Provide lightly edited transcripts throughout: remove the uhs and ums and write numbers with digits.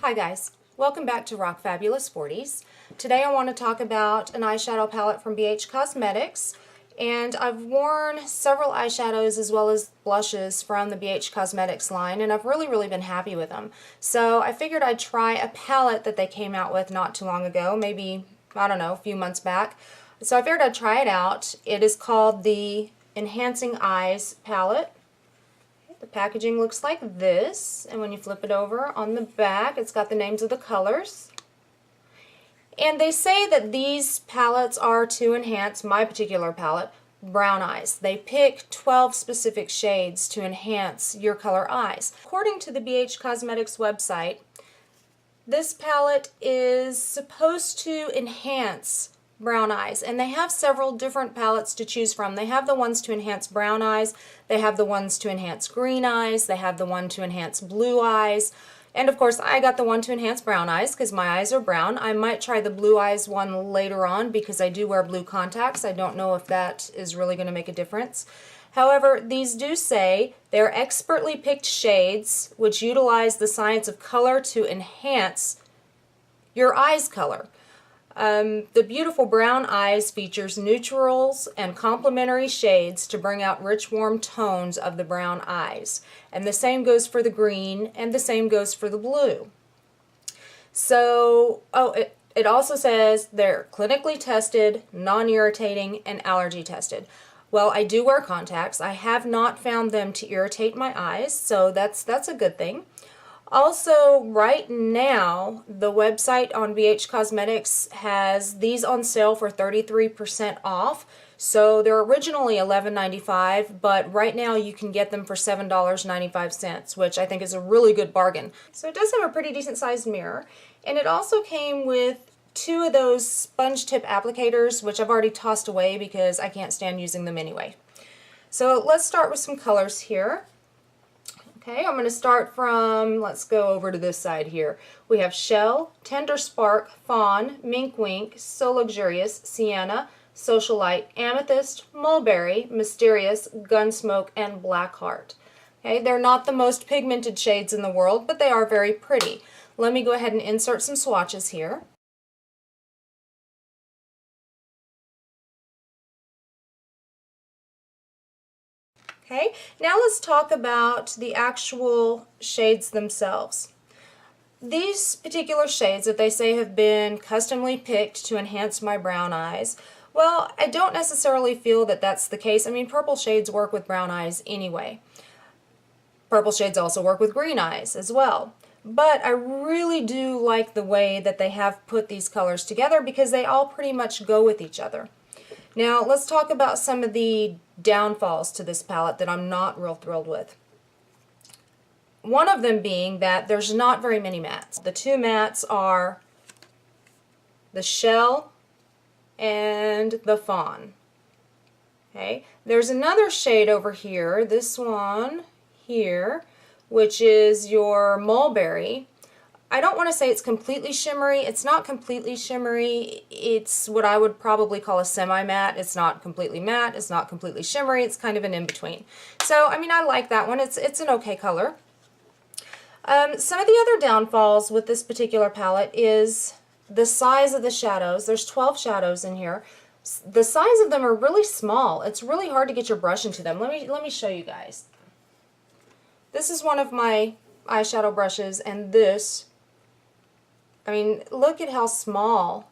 Hi guys, welcome back to Rock Fabulous 40s. Today I want to talk about an eyeshadow palette from BH Cosmetics, and I've worn several eyeshadows as well as blushes from the BH Cosmetics line, and I've really been happy with them. So I figured I'd try a palette that they came out with not too long ago, maybe, I don't know, a few months back. So I figured I'd try it out. It is called the Enhancing Eyes palette. The packaging looks like this, and when you flip it over on the back, it's got the names of the colors. And they say that these palettes are to enhance, my particular palette, brown eyes. They pick 12 specific shades to enhance your color eyes. According to the BH Cosmetics website, this palette is supposed to enhance brown eyes, and they have several different palettes to choose from. They have the ones to enhance brown eyes, they have the ones to enhance green eyes, they have the one to enhance blue eyes, and of course I got the one to enhance brown eyes because my eyes are brown. I might try the blue eyes one later on because I do wear blue contacts. I don't know if that is really going to make a difference. However, these do say they're expertly picked shades which utilize the science of color to enhance your eye's color. The beautiful brown eyes features neutrals and complementary shades to bring out rich warm tones of the brown eyes. And the same goes for the green, and the same goes for the blue. So, it also says they're clinically tested, non-irritating, and allergy tested. Well, I do wear contacts. I have not found them to irritate my eyes, so that's a good thing. Also, right now, the website on BH Cosmetics has these on sale for 33% off. So they're originally $11.95, but right now you can get them for $7.95, which I think is a really good bargain. So it does have a pretty decent sized mirror, and it also came with two of those sponge tip applicators, which I've already tossed away because I can't stand using them anyway. So let's start with some colors here. Okay, I'm going to start from, let's go over to this side here. We have Shell, Tender Spark, Fawn, Mink Wink, So Luxurious, Sienna, Socialite, Amethyst, Mulberry, Mysterious, Gunsmoke, and Blackheart. Okay, they're not the most pigmented shades in the world, but they are very pretty. Let me go ahead and insert some swatches here. Okay, now let's talk about the actual shades themselves. These particular shades that they say have been customly picked to enhance my brown eyes, well, I don't necessarily feel that that's the case. I mean, purple shades work with brown eyes anyway. Purple shades also work with green eyes as well. But I really do like the way that they have put these colors together because they all pretty much go with each other. Now, let's talk about some of the downfalls to this palette that I'm not real thrilled with. One of them being that there's not very many mattes. The two mattes are the Shell and the Fawn. Okay, there's another shade over here, this one here, which is your Mulberry. I don't want to say it's completely shimmery. It's not completely shimmery. It's what I would probably call a semi-matte. It's not completely matte. It's not completely shimmery. It's kind of an in-between. So, I mean, I like that one. It's an okay color. Some of the other downfalls with this particular palette is the size of the shadows. There's 12 shadows in here. The size of them are really small. It's really hard to get your brush into them. Let me show you guys. This is one of my eyeshadow brushes, and this, I mean, look at how small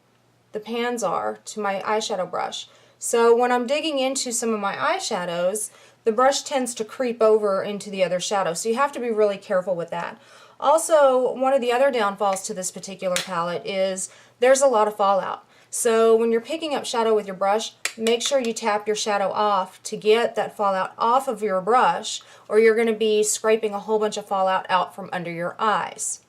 the pans are to my eyeshadow brush. So when I'm digging into some of my eyeshadows, the brush tends to creep over into the other shadow. So you have to be really careful with that. Also, one of the other downfalls to this particular palette is there's a lot of fallout. So when you're picking up shadow with your brush, make sure you tap your shadow off to get that fallout off of your brush, or you're going to be scraping a whole bunch of fallout out from under your eyes.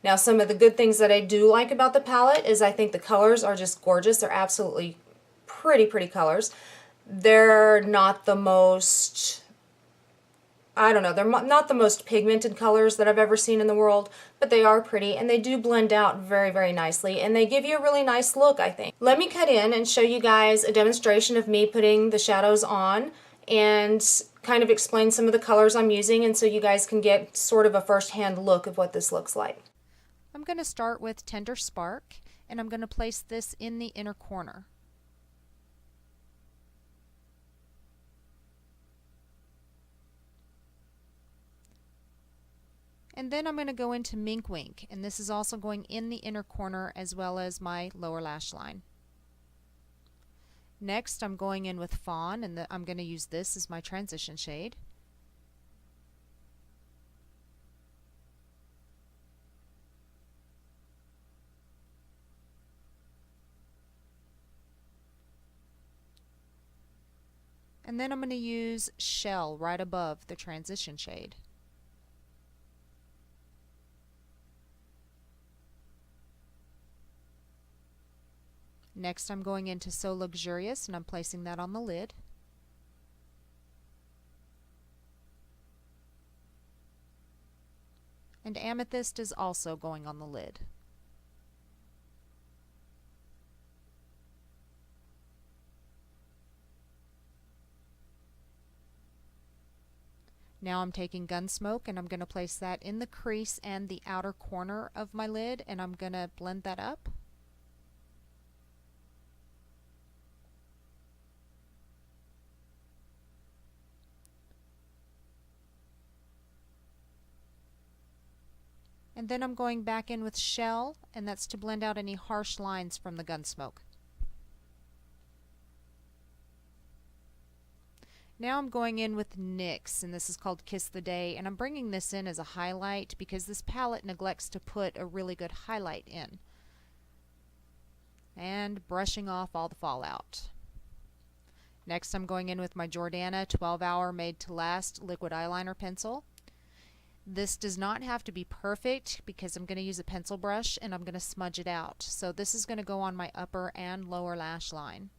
Now, some of the good things that I do like about the palette is I think the colors are just gorgeous. They're absolutely pretty colors. They're not the most, I don't know, they're not the most pigmented colors that I've ever seen in the world, but they are pretty, and they do blend out very nicely, and they give you a really nice look, I think. Let me cut in and show you guys a demonstration of me putting the shadows on and kind of explain some of the colors I'm using, and so you guys can get sort of a first-hand look of what this looks like. I'm going to start with Tender Spark, and I'm going to place this in the inner corner. And then I'm going to go into Mink Wink, and this is also going in the inner corner as well as my lower lash line. Next, I'm going in with Fawn, and I'm going to use this as my transition shade. And then I'm going to use Shell right above the transition shade. Next, I'm going into So Luxurious, and I'm placing that on the lid. And Amethyst is also going on the lid. Now I'm taking Gunsmoke, and I'm going to place that in the crease and the outer corner of my lid, and I'm going to blend that up. And then I'm going back in with Shell, and that's to blend out any harsh lines from the Gunsmoke. Now I'm going in with NYX, and this is called Kiss the Day, and I'm bringing this in as a highlight because this palette neglects to put a really good highlight in. And brushing off all the fallout. Next, I'm going in with my Jordana 12 Hour Made to Last liquid eyeliner pencil. This does not have to be perfect because I'm going to use a pencil brush and I'm going to smudge it out. So this is going to go on my upper and lower lash line.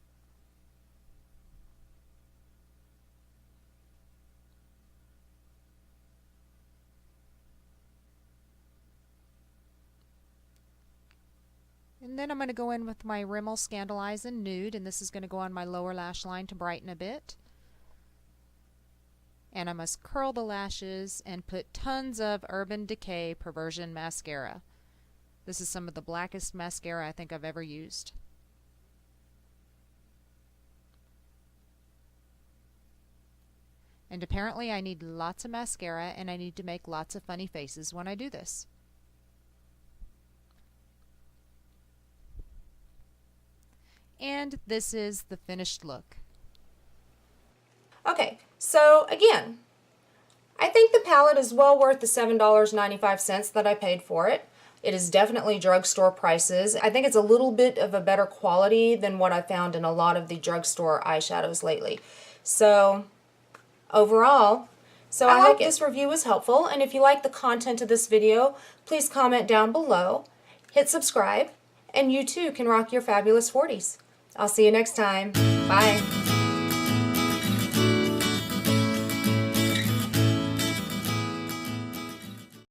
And then I'm going to go in with my Rimmel Scandalize in Nude, and this is going to go on my lower lash line to brighten a bit. And I must curl the lashes and put tons of Urban Decay Perversion mascara. This is some of the blackest mascara I think I've ever used. And apparently I need lots of mascara, and I need to make lots of funny faces when I do this. And this is the finished look. Okay, so again, I think the palette is well worth the $7.95 that I paid for it. It is definitely drugstore prices. I think it's a little bit of a better quality than what I found in a lot of the drugstore eyeshadows lately. So overall, I hope this review was helpful, and if you like the content of this video, please comment down below, hit subscribe, and you too can rock your fabulous 40s. I'll see you next time. Bye.